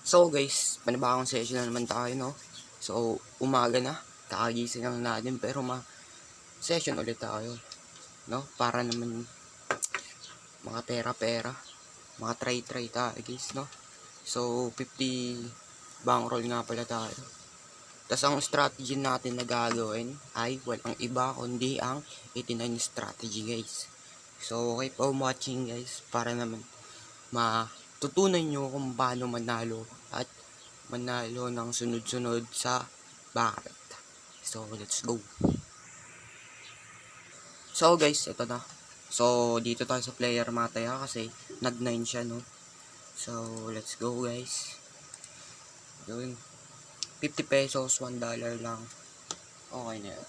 So guys, panibagong session na naman tayo, no? So, umaga na, kakagising lang natin, pero session ulit tayo, no? Para naman mga pera-pera, mga try-try tayo guys, no? So, 50 bankroll nga pala tayo. Tapos ang strategy natin na gagawin ay walang iba kundi ang 89 strategy guys. So, keep on watching guys para naman matutunan nyo kung paano manalo at manalo ng sunod-sunod sa bakit. So, let's go. So, guys, ito na. So, dito tayo sa player mataya kasi nag-9 siya, no? So, let's go, guys. Yun. 50 pesos, $1 lang. Okay na yun.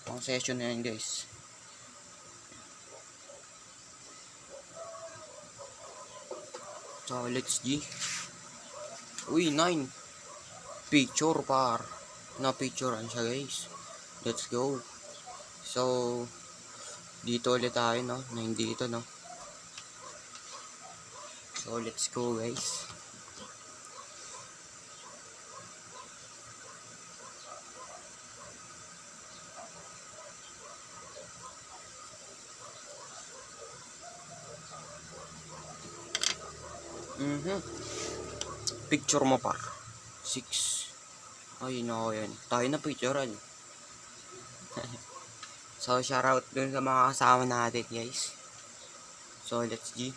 Ang session na yun, guys. So, let's G. Uy, 9. Picture, par. Na-picturean siya, guys. Let's go. So, dito ulit tayo, no? Na hindi ito, no? So, let's go, guys. Picture mo, par. 6. Ay, no, yan. Tayo na picturean. So, shoutout dun sa mga kasama natin, guys. So, let's G.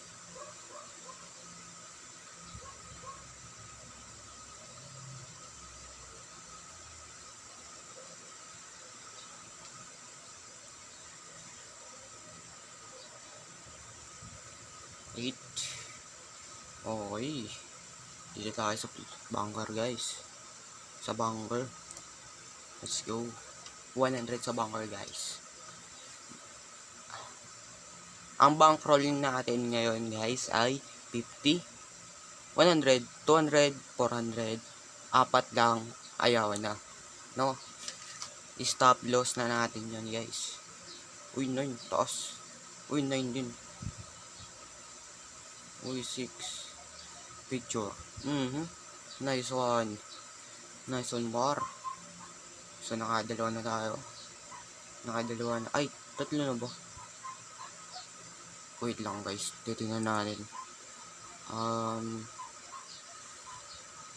Eight. Okay. Dito tayo sa bunker, guys. Sa bunker. Let's go. 100 sa bunker, guys. Ang bankrolling natin ngayon, guys, ay 50, 100, 200, 400. Apat lang, ayaw na. No? Stop loss na natin yan, guys. Uy, 9, taas. Uy, 9 din. Uy, 6. Picture. Nice one. Nice one, bar. So, nakadalawa na tayo. Nakadalawa na. Ay, tatlo na ba? Wait lang, guys. Titingnan natin.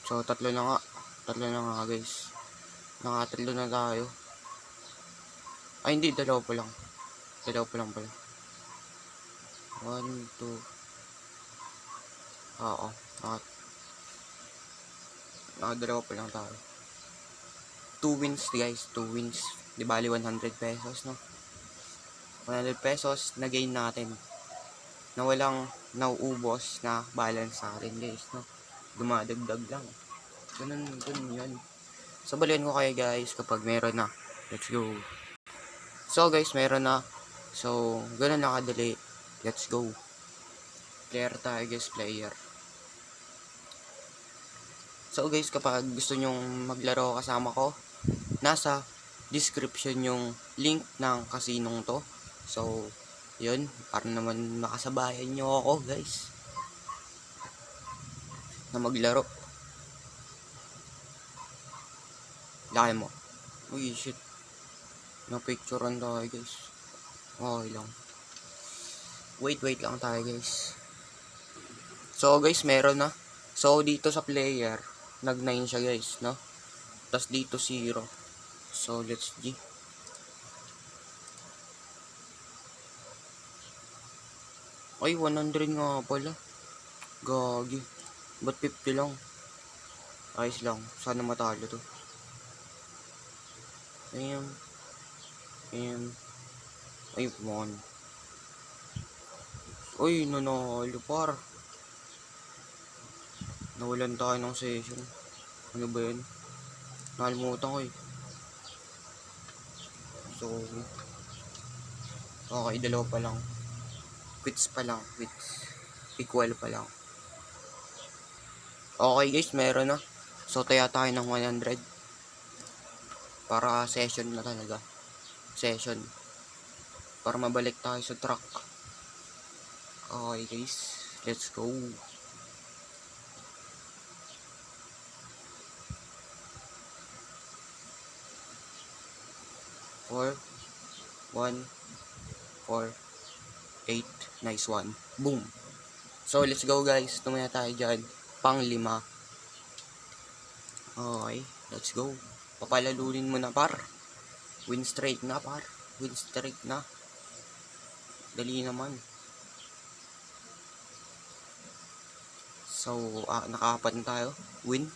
So, tatlo na nga. Tatlo na nga, guys. Nakatatlo na tayo. Ay, hindi. Dalawa pa lang. Dalawa pa lang pala. 1, 2. Oo. Nakadalawa pa lang tayo. 2 wins, guys. 2 wins. Di bali 100 pesos, no? 100 pesos na gain natin. Na walang nauubos na balance sa atin, guys, no? Dumadagdag lang. Ganun yan. So, balikan ko kayo, guys, kapag meron na. Let's go. So, guys, meron na. So, ganun lang kadali. Let's go. Player tayo, guys, player. So, guys, kapag gusto nyong maglaro kasama ko, nasa description yung link ng kasinong to. So, yun, para naman makasabayan nyo ako, guys, na maglaro. Laki mo. Uy, shit. Na-picturean tayo, guys. Okay lang. Wait lang tayo, guys. So, guys, meron na. So, dito sa player, nag-9 siya, guys, no? Tapos dito 0. So, let's G. Ay, 100 nga pala. Gagi. Ba't 50 lang? Ayos lang. Sana matalo to. Ayan. Ay, 1. Uy, nanalo par. Nawalan tayo ng session. Ano ba yun? Nakalimutan ko eh. So, okay, dalawa pa lang. Quits pa lang. Quits. Equal pa lang. Okay, guys, meron na. So, taya tayo ng 100. Para session na talaga. Session. Para mabalik tayo sa track. Okay, guys. Let's go. 4, 1, 4, 8. Nice one. Boom. So, let's go guys. Tumaya tayo dyan. Pang 5. Okay, let's go. Papalalunin mo na par. Win streak na par. Win streak na. Dali naman. So, nakaapat na tayo. Win.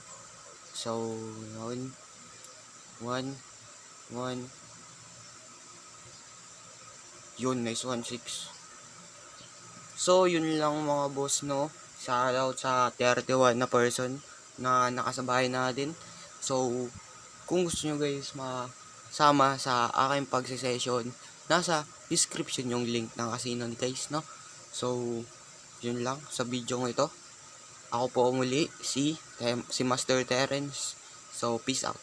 So, yun. 1, 1. Yun, nice 1, 6. So, yun lang mga boss, no? Shoutout sa 31 na person na nakasabay natin. So, kung gusto nyo guys masama sa aking pagsisession, nasa description yung link ng casino ni guys, no? So, yun lang sa video ng ito. Ako po muli, si Master Terence. So, peace out.